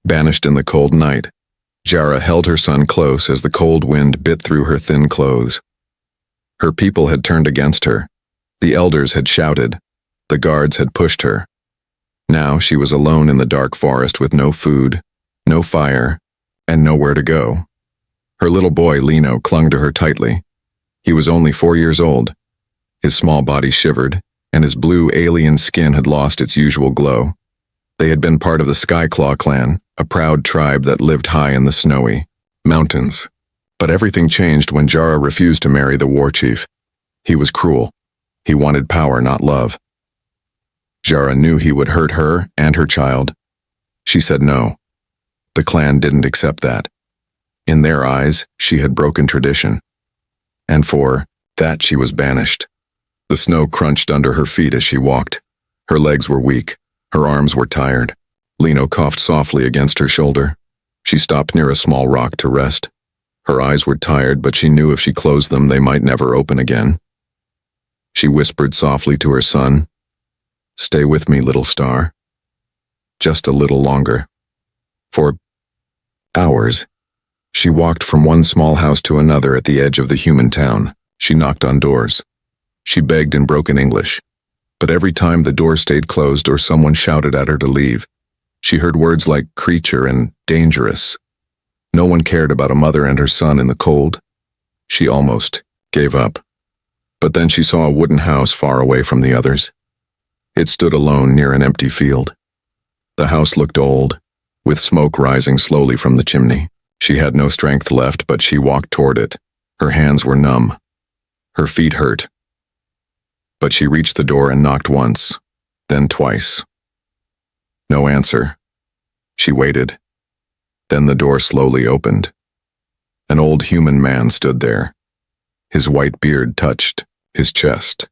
Banished in the cold night, Jara held her son close as the cold wind bit through her thin clothes. Her people had turned against her. The elders had shouted. The guards had pushed her. Now she was alone in the dark forest with no food, no fire, and nowhere to go. Her little boy, Lino, clung to her tightly. He was only 4 years old. His small body shivered, and his blue alien skin had lost its usual glow. They had been part of the Skyclaw clan, a proud tribe that lived high in the snowy mountains. But everything changed when Jara refused to marry the war chief. He was cruel. He wanted power, not love. Jara knew he would hurt her and her child. She said no. The clan didn't accept that. In their eyes, she had broken tradition. And for that she was banished. The snow crunched under her feet as she walked. Her legs were weak. Her arms were tired. Lino coughed softly against her shoulder. She stopped near a small rock to rest. Her eyes were tired, but she knew if she closed them, they might never open again. She whispered softly to her son, "Stay with me, little star. Just a little longer." For hours, she walked from one small house to another at the edge of the human town. She knocked on doors. She begged in broken English. But every time the door stayed closed or someone shouted at her to leave, she heard words like creature and dangerous. No one cared about a mother and her son in the cold. She almost gave up. But then she saw a wooden house far away from the others. It stood alone near an empty field. The house looked old, with smoke rising slowly from the chimney. She had no strength left, but she walked toward it. Her hands were numb. Her feet hurt. But she reached the door and knocked once, then twice. No answer. She waited. Then the door slowly opened. An old human man stood there. His white beard touched his chest.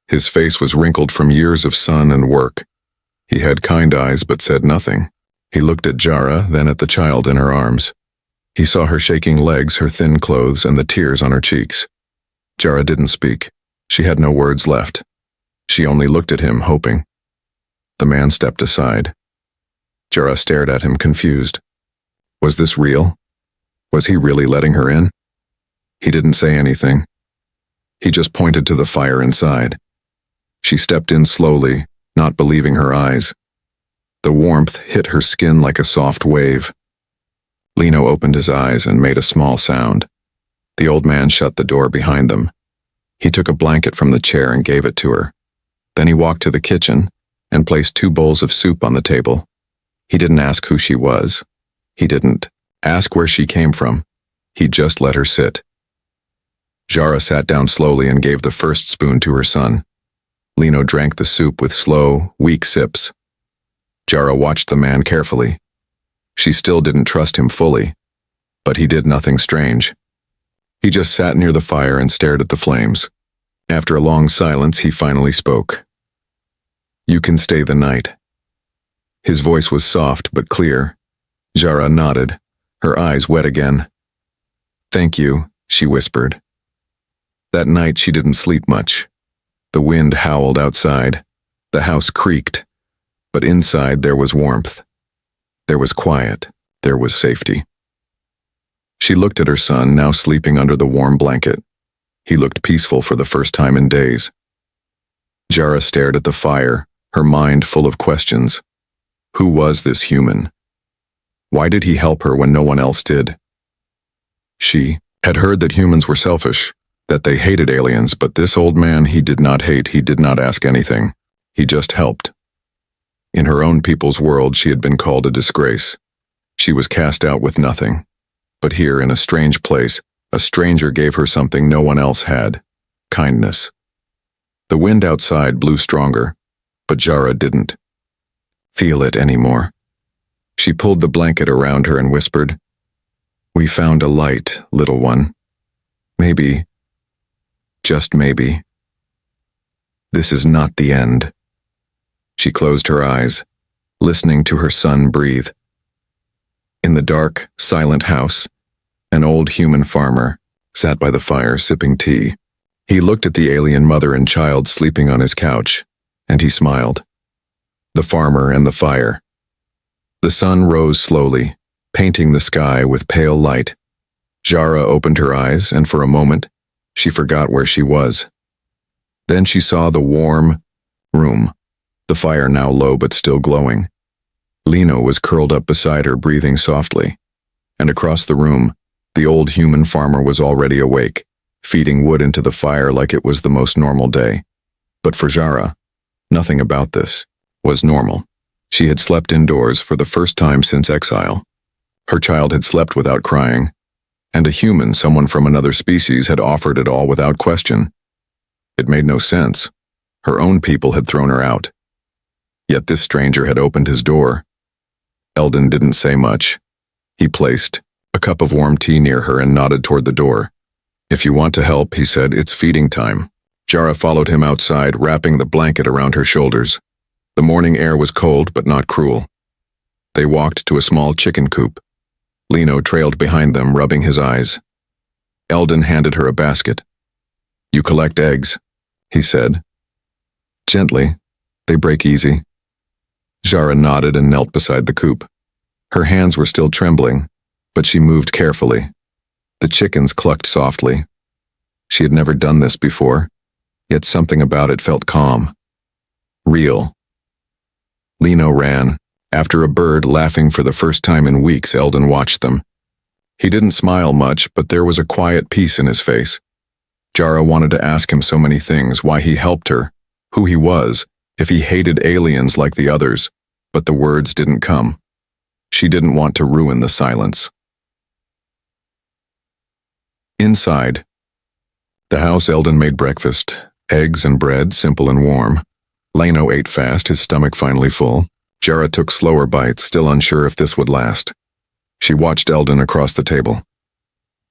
His face was wrinkled from years of sun and work. He had kind eyes but said nothing. He looked at Jara, then at the child in her arms. He saw her shaking legs, her thin clothes, and the tears on her cheeks. Jara didn't speak. She had no words left. She only looked at him, hoping. The man stepped aside. Jara stared at him, confused. Was this real? Was he really letting her in? He didn't say anything. He just pointed to the fire inside. She stepped in slowly, not believing her eyes. The warmth hit her skin like a soft wave. Lino opened his eyes and made a small sound. The old man shut the door behind them. He took a blanket from the chair and gave it to her. Then he walked to the kitchen and placed 2 bowls of soup on the table. He didn't ask who she was. He didn't ask where she came from. He just let her sit. Jara sat down slowly and gave the first spoon to her son. Lino drank the soup with slow, weak sips. Jara watched the man carefully. She still didn't trust him fully, but he did nothing strange. He just sat near the fire and stared at the flames. After a long silence, he finally spoke. "You can stay the night." His voice was soft but clear. Jara nodded, her eyes wet again. "Thank you," she whispered. That night she didn't sleep much. The wind howled outside. The house creaked. But inside there was warmth. There was quiet. There was safety. She looked at her son, now sleeping under the warm blanket. He looked peaceful for the first time in days. Jara stared at the fire, her mind full of questions. Who was this human? Why did he help her when no one else did? She had heard that humans were selfish, that they hated aliens, but this old man he did not hate, he did not ask anything. He just helped. In her own people's world, she had been called a disgrace. She was cast out with nothing. But here, in a strange place, a stranger gave her something no one else had: kindness. The wind outside blew stronger, but Jara didn't feel it anymore. She pulled the blanket around her and whispered, "We found a light, little one. Maybe, just maybe, this is not the end." She closed her eyes, listening to her son breathe. In the dark, silent house, an old human farmer sat by the fire sipping tea. He looked at the alien mother and child sleeping on his couch, and he smiled. The farmer and the fire. The sun rose slowly, painting the sky with pale light. Jara opened her eyes, and for a moment, she forgot where she was. Then she saw the warm room, the fire now low but still glowing. Lino was curled up beside her, breathing softly. And across the room, the old human farmer was already awake, feeding wood into the fire like it was the most normal day. But for Jara, nothing about this was normal. She had slept indoors for the first time since exile. Her child had slept without crying, and a human, someone from another species, had offered it all without question. It made no sense. Her own people had thrown her out. Yet this stranger had opened his door. Eldon didn't say much. He placed a cup of warm tea near her and nodded toward the door. "If you want to help," he said, "it's feeding time." Jara followed him outside, wrapping the blanket around her shoulders. The morning air was cold but not cruel. They walked to a small chicken coop. Lino trailed behind them, rubbing his eyes. Eldon handed her a basket. "You collect eggs," he said. "Gently. They break easy." Jara nodded and knelt beside the coop. Her hands were still trembling, but she moved carefully. The chickens clucked softly. She had never done this before, yet something about it felt calm. Real. Lino ran. After a bird laughing for the first time in weeks, Eldon watched them. He didn't smile much, but there was a quiet peace in his face. Jara wanted to ask him so many things: why he helped her, who he was, if he hated aliens like the others, but the words didn't come. She didn't want to ruin the silence. Inside the house, Eldon made breakfast, eggs and bread, simple and warm. Lino ate fast, his stomach finally full. Jara took slower bites, still unsure if this would last. She watched Eldon across the table.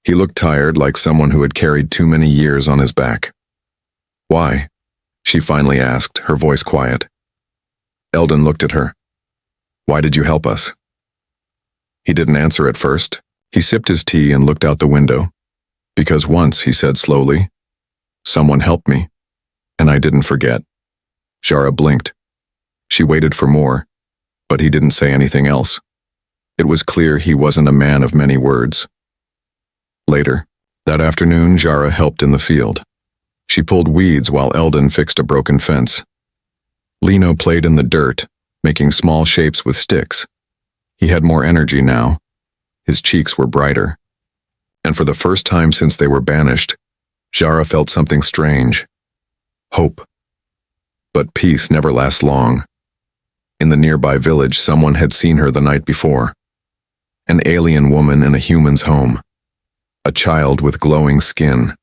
He looked tired, like someone who had carried too many years on his back. "Why?" she finally asked, her voice quiet. Eldon looked at her. "Why did you help us?" He didn't answer at first. He sipped his tea and looked out the window. "Because once," he said slowly, "someone helped me, and I didn't forget." Jara blinked. She waited for more, but he didn't say anything else. It was clear he wasn't a man of many words. Later, that afternoon, Jara helped in the field. She pulled weeds while Eldon fixed a broken fence. Lino played in the dirt, making small shapes with sticks. He had more energy now. His cheeks were brighter. And for the first time since they were banished, Jara felt something strange. Hope. But peace never lasts long. In the nearby village, someone had seen her the night before. An alien woman in a human's home. A child with glowing skin.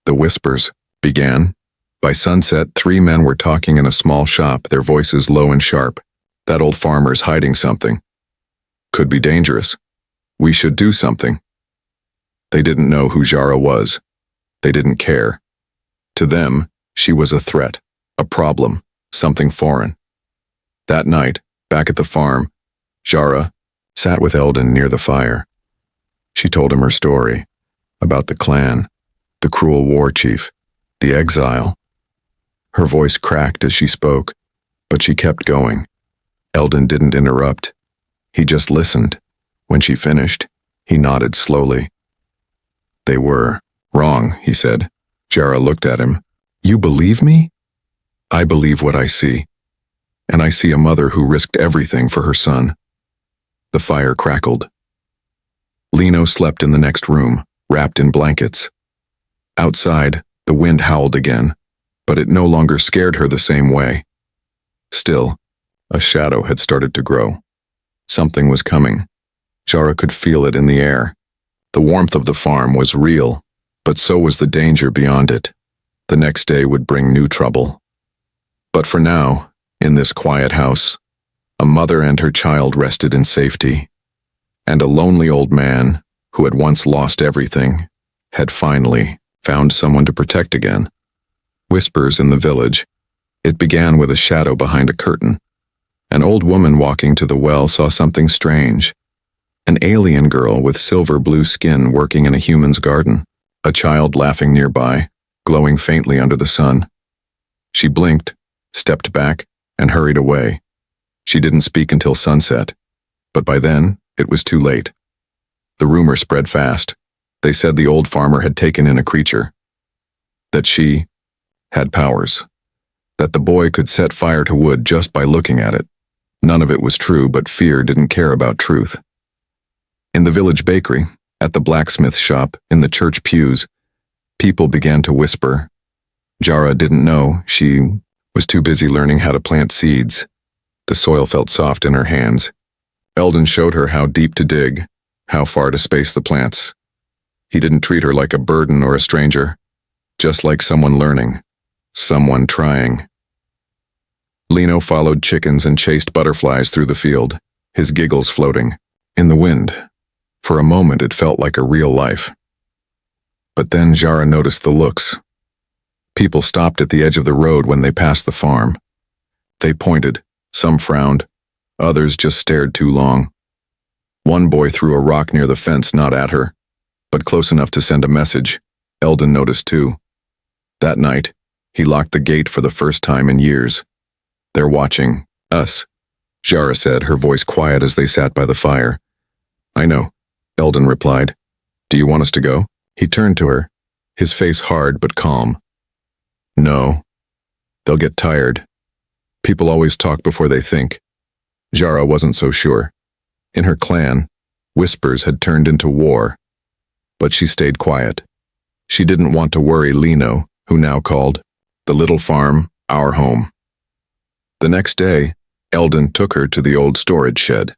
The whispers began. By sunset, 3 men were talking in a small shop, their voices low and sharp. "That old farmer's hiding something. Could be dangerous. We should do something." They didn't know who Jara was. They didn't care. To them, she was a threat, a problem, something foreign. That night, back at the farm, Jara sat with Eldon near the fire. She told him her story, about the clan, the cruel war chief, the exile. Her voice cracked as she spoke, but she kept going. Eldon didn't interrupt. He just listened. When she finished, he nodded slowly. "They were wrong," he said. Jara looked at him. "You believe me?" "I believe what I see. And I see a mother who risked everything for her son." The fire crackled. Lino slept in the next room, wrapped in blankets. Outside, the wind howled again, but it no longer scared her the same way. Still, a shadow had started to grow. Something was coming. Jara could feel it in the air. The warmth of the farm was real, but so was the danger beyond it. The next day would bring new trouble. But for now, in this quiet house, a mother and her child rested in safety, and a lonely old man, who had once lost everything, had finally found someone to protect again. Whispers in the village. It began with a shadow behind a curtain. An old woman walking to the well saw something strange. An alien girl with silver blue skin working in a human's garden. A child laughing nearby, glowing faintly under the sun. She blinked, stepped back, and hurried away. She didn't speak until sunset. But by then, it was too late. The rumor spread fast. They said the old farmer had taken in a creature. That she had powers. That the boy could set fire to wood just by looking at it. None of it was true, but fear didn't care about truth. In the village bakery, at the blacksmith shop, in the church pews, people began to whisper. Jara didn't know. She was too busy learning how to plant seeds. The soil felt soft in her hands. Eldon showed her how deep to dig, how far to space the plants. He didn't treat her like a burden or a stranger, just like someone learning, someone trying. Lino followed chickens and chased butterflies through the field, his giggles floating in the wind. For a moment it felt like a real life. But then Jara noticed the looks. People stopped at the edge of the road when they passed the farm. They pointed, some frowned, others just stared too long. One boy threw a rock near the fence, not at her, but close enough to send a message. Eldon noticed too. That night, he locked the gate for the first time in years. "They're watching us," Jara said, her voice quiet as they sat by the fire. "I know," Eldon replied. "Do you want us to go?" He turned to her, his face hard but calm. "No. They'll get tired. People always talk before they think." Jara wasn't so sure. In her clan, whispers had turned into war. But she stayed quiet. She didn't want to worry Lino, who now called the little farm our home. The next day, Eldon took her to the old storage shed.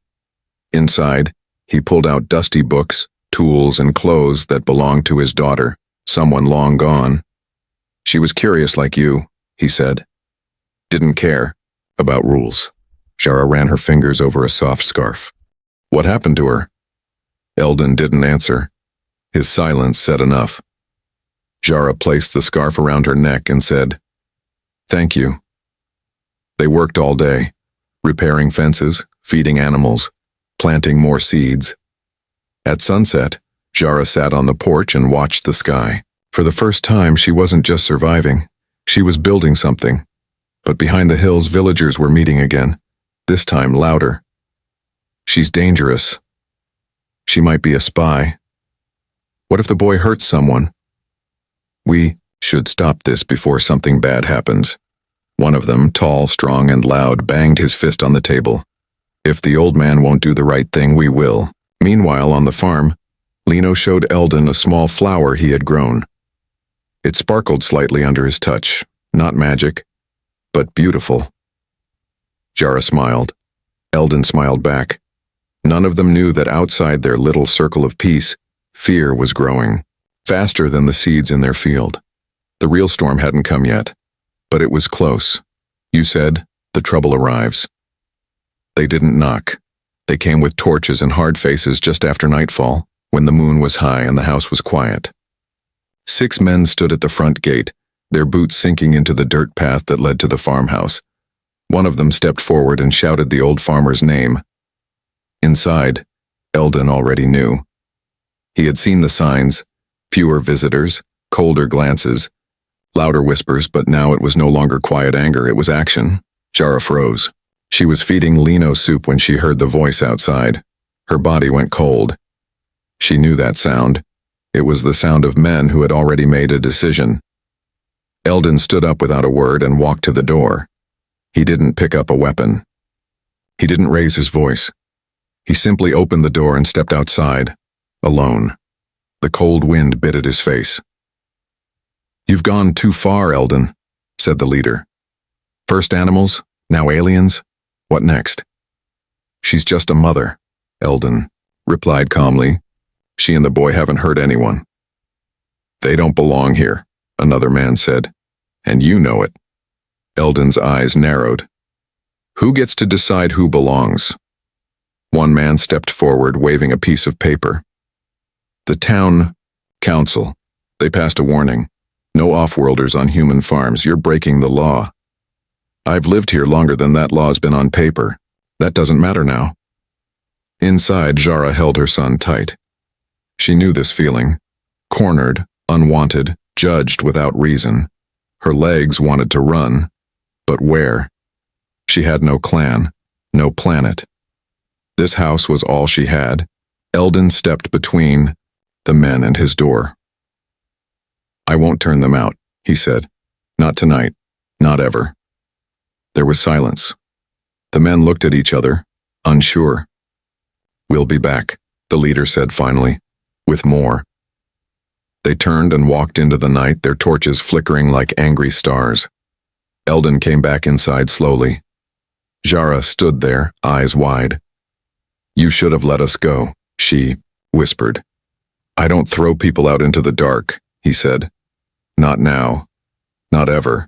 Inside, he pulled out dusty books, tools, and clothes that belonged to his daughter, someone long gone. "She was curious like you," he said. "Didn't care about rules." Jara ran her fingers over a soft scarf. "What happened to her?" Eldon didn't answer. His silence said enough. Jara placed the scarf around her neck and said, "Thank you." They worked all day, repairing fences, feeding animals, planting more seeds. At sunset, Jara sat on the porch and watched the sky. For the first time, she wasn't just surviving. She was building something. But behind the hills, villagers were meeting again, this time louder. "She's dangerous. She might be a spy. What if the boy hurts someone? We should stop this before something bad happens." One of them, tall, strong, and loud, banged his fist on the table. "If the old man won't do the right thing, we will." Meanwhile, on the farm, Lino showed Eldon a small flower he had grown. It sparkled slightly under his touch, not magic, but beautiful. Jara smiled. Eldon smiled back. None of them knew that outside their little circle of peace, fear was growing, faster than the seeds in their field. The real storm hadn't come yet, but it was close. "You said, the trouble arrives." They didn't knock. They came with torches and hard faces just after nightfall, when the moon was high and the house was quiet. 6 men stood at the front gate, their boots sinking into the dirt path that led to the farmhouse. One of them stepped forward and shouted the old farmer's name. Inside, Eldon already knew. He had seen the signs: fewer visitors, colder glances, louder whispers, but now it was no longer quiet anger, it was action. Jara froze. She was feeding Lino soup when she heard the voice outside. Her body went cold. She knew that sound. It was the sound of men who had already made a decision. Eldon stood up without a word and walked to the door. He didn't pick up a weapon. He didn't raise his voice. He simply opened the door and stepped outside, alone. The cold wind bit at his face. "You've gone too far, Eldon," said the leader. "First animals, now aliens. What next?" "She's just a mother," Eldon replied calmly. "She and the boy haven't hurt anyone." "They don't belong here," another man said. "And you know it." Eldon's eyes narrowed. "Who gets to decide who belongs?" One man stepped forward, waving a piece of paper. "The town council. They passed a warning. No off-worlders on human farms. You're breaking the law." "I've lived here longer than that law's been on paper. That doesn't matter now." Inside, Jara held her son tight. She knew this feeling. Cornered, unwanted, judged without reason. Her legs wanted to run. But where? She had no clan, no planet. This house was all she had. Eldon stepped between the men and his door. "I won't turn them out," he said. "Not tonight. Not ever." There was silence. The men looked at each other, unsure. "We'll be back," the leader said finally, "with more." They turned and walked into the night, their torches flickering like angry stars. Eldon came back inside slowly. Jara stood there, eyes wide. "You should have let us go," she whispered. "I don't throw people out into the dark," he said. "Not now. Not ever.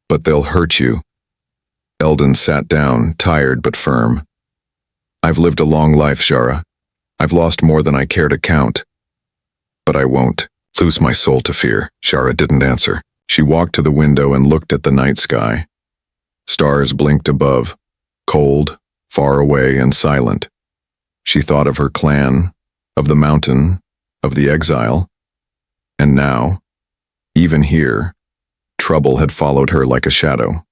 But they'll hurt you." Eldon sat down, tired but firm. "I've lived a long life, Jara. I've lost more than I care to count. But I won't lose my soul to fear." Jara didn't answer. She walked to the window and looked at the night sky. Stars blinked above, cold, far away and silent. She thought of her clan, of the mountain, of the exile. And now, even here, trouble had followed her like a shadow.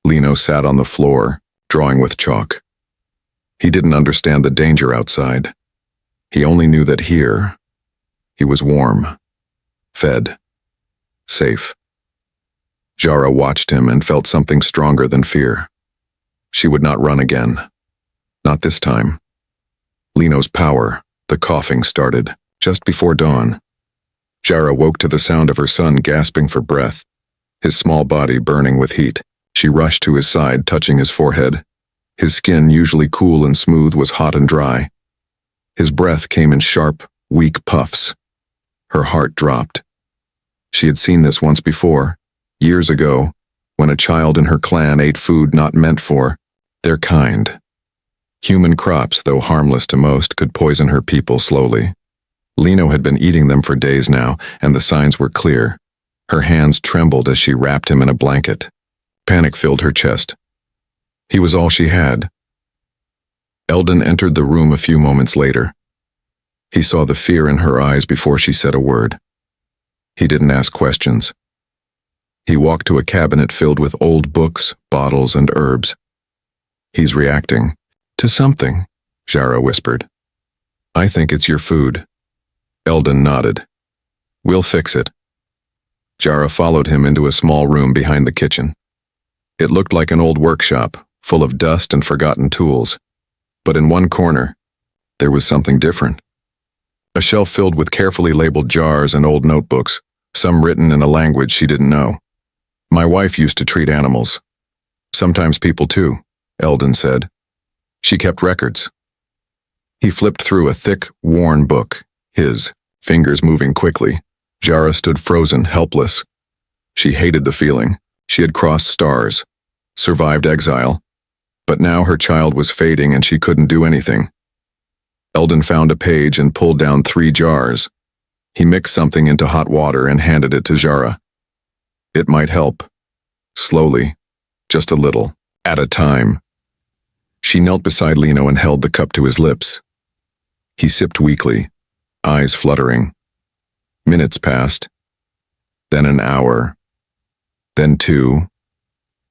Lino sat on the floor, drawing with chalk. He didn't understand the danger outside. He only knew that here, he was warm, fed, safe. Jara watched him and felt something stronger than fear. She would not run again. Not this time. Lino's power, the coughing started, just before dawn. Jara woke to the sound of her son gasping for breath, his small body burning with heat. She rushed to his side, touching his forehead. His skin, usually cool and smooth, was hot and dry. His breath came in sharp, weak puffs. Her heart dropped. She had seen this once before, years ago, when a child in her clan ate food not meant for their kind. Human crops, though harmless to most, could poison her people slowly. Lino had been eating them for days now, and the signs were clear. Her hands trembled as she wrapped him in a blanket. Panic filled her chest. He was all she had. Eldon entered the room a few moments later. He saw the fear in her eyes before she said a word. He didn't ask questions. He walked to a cabinet filled with old books, bottles, and herbs. "He's reacting to something," Jara whispered. "I think it's your food." Eldon nodded. "We'll fix it." Jara followed him into a small room behind the kitchen. It looked like an old workshop, full of dust and forgotten tools. But in one corner, there was something different. A shelf filled with carefully labeled jars and old notebooks, some written in a language she didn't know. "My wife used to treat animals. Sometimes people too," Eldon said. "She kept records." He flipped through a thick, worn book, his fingers moving quickly. Jara stood frozen, helpless. She hated the feeling. She had crossed stars, survived exile, but now her child was fading and she couldn't do anything. Eldon found a page and pulled down 3 jars. He mixed something into hot water and handed it to Jara. It might help. Slowly, just a little, at a time. She knelt beside Lino and held the cup to his lips. He sipped weakly, eyes fluttering. Minutes passed. Then an hour. Then 2.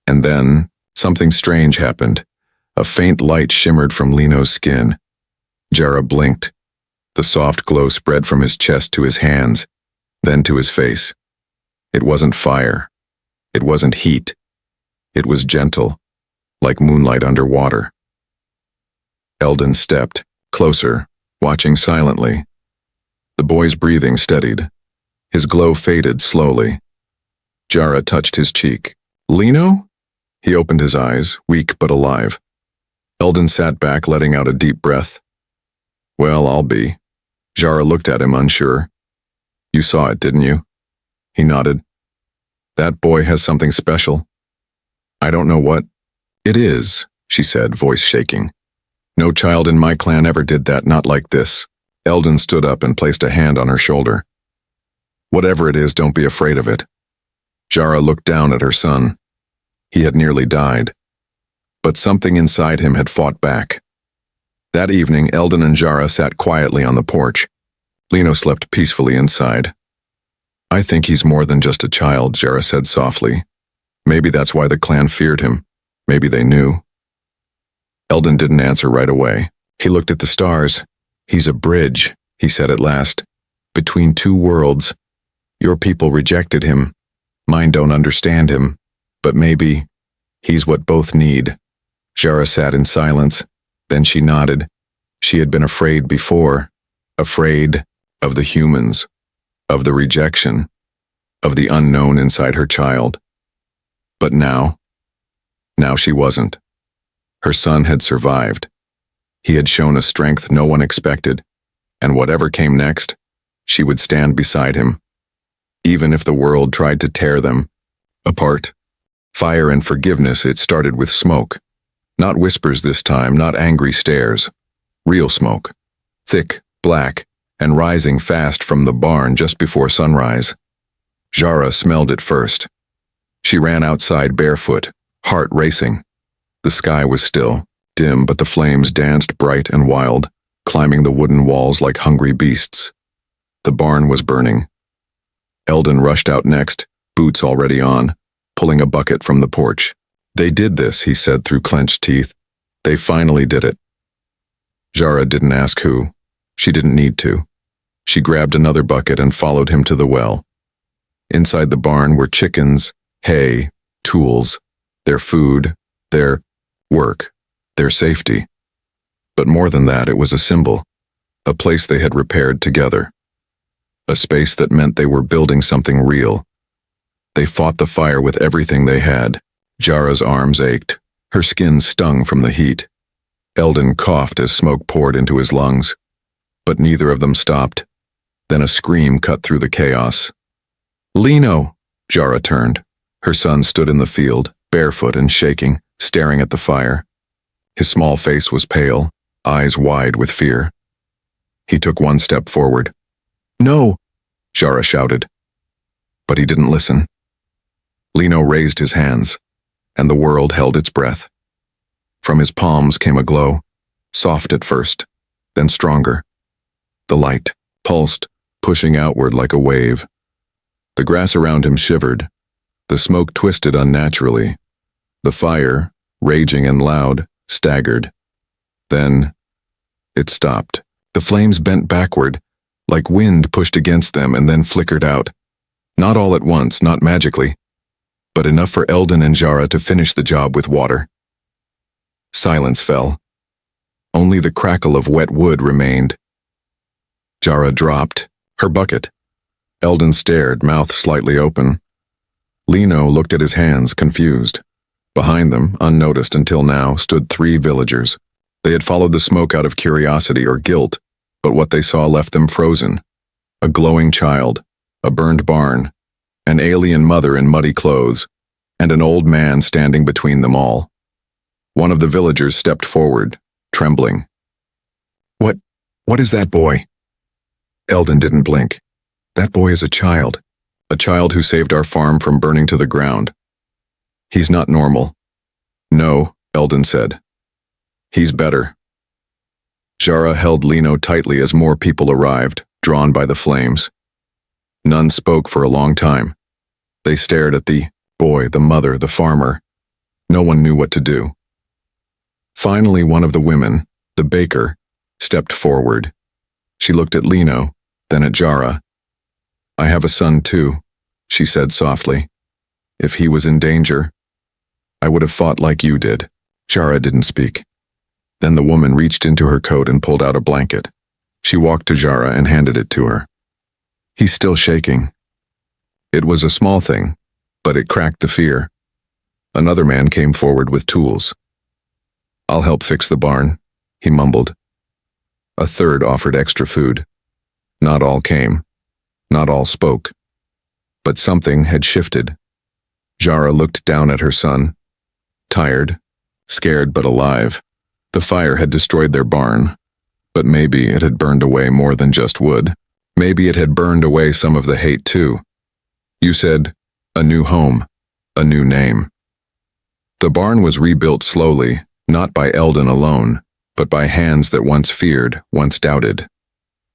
And then something strange happened. A faint light shimmered from Lino's skin. Jara blinked. The soft glow spread from his chest to his hands, then to his face. It wasn't fire. It wasn't heat. It was gentle, like moonlight underwater. Eldon stepped, closer, watching silently. The boy's breathing steadied. His glow faded slowly. Jara touched his cheek. "Lino?" He opened his eyes, weak but alive. Eldon sat back, letting out a deep breath. "Well, I'll be." Jara looked at him, unsure. "You saw it, didn't you?" He nodded. "That boy has something special. I don't know what it is," she said, voice shaking. "No child in my clan ever did that, not like this." Eldon stood up and placed a hand on her shoulder. "Whatever it is, don't be afraid of it." Jara looked down at her son. He had nearly died. But something inside him had fought back. That evening, Eldon and Jara sat quietly on the porch. Lino slept peacefully inside. "I think he's more than just a child," Jara said softly. "Maybe that's why the clan feared him. Maybe they knew." Eldon didn't answer right away. He looked at the stars. He's a bridge, he said at last. Between two worlds. Your people rejected him. Mine don't understand him. But maybe he's what both need. Jara sat in silence. Then she nodded. She had been afraid before. Afraid of the humans. Of the rejection. Of the unknown inside her child. But now she wasn't. Her son had survived. He had shown a strength no one expected, and whatever came next, she would stand beside him. Even if the world tried to tear them apart. Fire and forgiveness, it started with smoke. Not whispers this time, not angry stares. Real smoke. Thick, black, and rising fast from the barn just before sunrise. Jara smelled it first. She ran outside barefoot, heart racing. The sky was still, dim, but the flames danced bright and wild, climbing the wooden walls like hungry beasts. The barn was burning. Eldon rushed out next, boots already on, pulling a bucket from the porch. They did this, he said through clenched teeth. They finally did it. Jara didn't ask who. She didn't need to. She grabbed another bucket and followed him to the well. Inside the barn were chickens, hay, tools, their food, their work, their safety. But more than that, it was a symbol, a place they had repaired together. A space that meant they were building something real. They fought the fire with everything they had. Jara's arms ached. Her skin stung from the heat. Eldon coughed as smoke poured into his lungs. But neither of them stopped. Then a scream cut through the chaos. Lino! Jara turned. Her son stood in the field, barefoot and shaking, staring at the fire. His small face was pale, eyes wide with fear. He took one step forward. No! Jara shouted. But he didn't listen. Lino raised his hands, and the world held its breath. From his palms came a glow, soft at first, then stronger. The light pulsed, pushing outward like a wave. The grass around him shivered. The smoke twisted unnaturally. The fire, raging and loud, staggered. Then it stopped. The flames bent backward, like wind pushed against them and then flickered out. Not all at once, not magically, but enough for Eldon and Jara to finish the job with water. Silence fell. Only the crackle of wet wood remained. Jara dropped her bucket. Eldon stared, mouth slightly open. Lino looked at his hands, confused. Behind them, unnoticed until now, stood 3 villagers. They had followed the smoke out of curiosity or guilt, but what they saw left them frozen. A glowing child, a burned barn, an alien mother in muddy clothes, and an old man standing between them all. One of the villagers stepped forward, trembling. What is that boy? Eldon didn't blink. That boy is a child who saved our farm from burning to the ground. He's not normal. No, Eldon said. He's better. Jara held Lino tightly as more people arrived, drawn by the flames. None spoke for a long time. They stared at the boy, the mother, the farmer. No one knew what to do. Finally, one of the women, the baker, stepped forward. She looked at Lino, then at Jara. I have a son too, she said softly. If he was in danger, I would have fought like you did. Jara didn't speak. Then the woman reached into her coat and pulled out a blanket. She walked to Jara and handed it to her. He's still shaking. It was a small thing, but it cracked the fear. Another man came forward with tools. I'll help fix the barn, he mumbled. A third offered extra food. Not all came. Not all spoke. But something had shifted. Jara looked down at her son. Tired, scared but alive. The fire had destroyed their barn, but maybe it had burned away more than just wood. Maybe it had burned away some of the hate too. You said, a new home, a new name. The barn was rebuilt slowly, not by Eldon alone, but by hands that once feared, once doubted.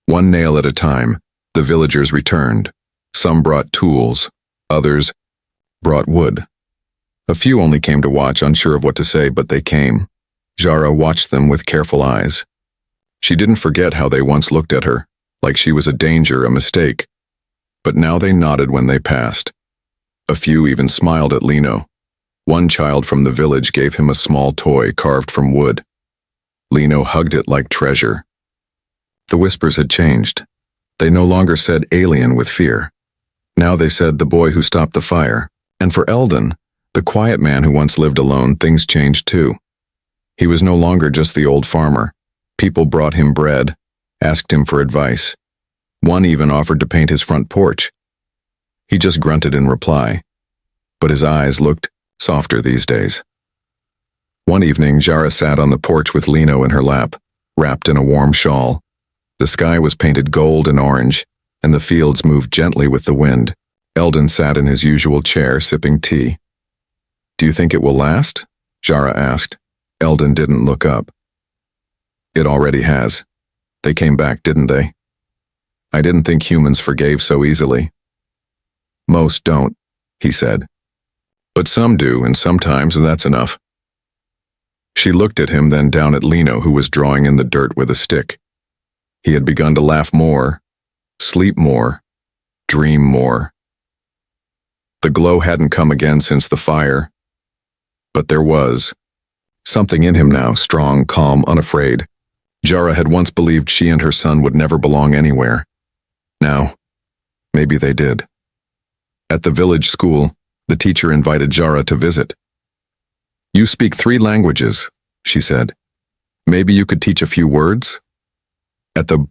One nail at a time, the villagers returned. Some brought tools, others brought wood. A few only came to watch, unsure of what to say, but they came. Jara watched them with careful eyes. She didn't forget how they once looked at her, like she was a danger, a mistake. But now they nodded when they passed. A few even smiled at Lino. One child from the village gave him a small toy carved from wood. Lino hugged it like treasure. The whispers had changed. They no longer said alien with fear. Now they said the boy who stopped the fire. And for Eldon, the quiet man who once lived alone, things changed too. He was no longer just the old farmer. People brought him bread, asked him for advice. One even offered to paint his front porch. He just grunted in reply, but his eyes looked softer these days. One evening, Jara sat on the porch with Lino in her lap, wrapped in a warm shawl. The sky was painted gold and orange, and the fields moved gently with the wind. Eldon sat in his usual chair, sipping tea. "Do you think it will last?" Jara asked. Eldon didn't look up. "It already has. They came back, didn't they? I didn't think humans forgave so easily." "Most don't," he said. "But some do, and sometimes that's enough." She looked at him, then down at Lino, who was drawing in the dirt with a stick. He had begun to laugh more, sleep more, dream more. The glow hadn't come again since the fire, but there was something in him now, strong, calm, unafraid. Jara had once believed she and her son would never belong anywhere. Now, maybe they did. At the village school, the teacher invited Jara to visit. "You speak 3 languages," she said. "Maybe you could teach a few words?" At the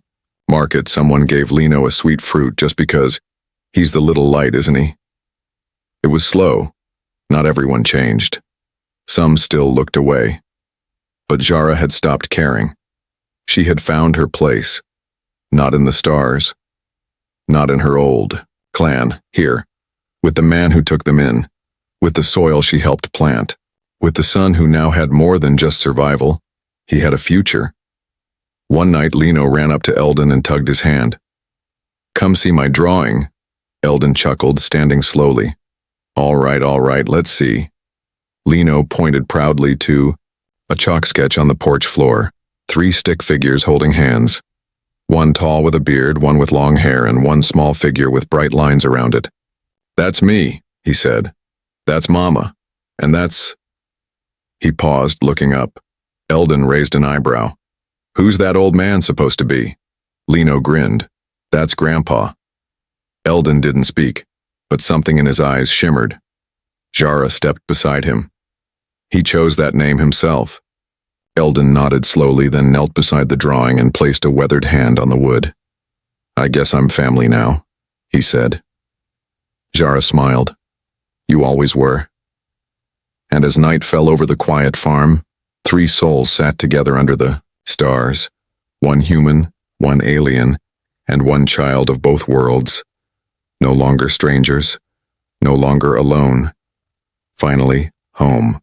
market, someone gave Lino a sweet fruit just because he's the little light, isn't he? It was slow. Not everyone changed. Some still looked away. But Jara had stopped caring. She had found her place. Not in the stars. Not in her old clan, here. With the man who took them in. With the soil she helped plant. With the son who now had more than just survival. He had a future. One night, Lino ran up to Eldon and tugged his hand. "Come see my drawing," Eldon chuckled, standing slowly. All right, let's see." Lino pointed proudly to a chalk sketch on the porch floor, 3 stick figures holding hands. One tall with a beard, one with long hair, and one small figure with bright lines around it. "That's me," he said. "That's Mama. And that's—" He paused, looking up. Eldon raised an eyebrow. "Who's that old man supposed to be?" Lino grinned. "That's Grandpa." Eldon didn't speak, but something in his eyes shimmered. Jara stepped beside him. He chose that name himself. Eldon nodded slowly, then knelt beside the drawing and placed a weathered hand on the wood. "I guess I'm family now," he said. Jara smiled. "You always were." And as night fell over the quiet farm, 3 souls sat together under the stars, one human, one alien, and one child of both worlds. No longer strangers, no longer alone. Finally, home.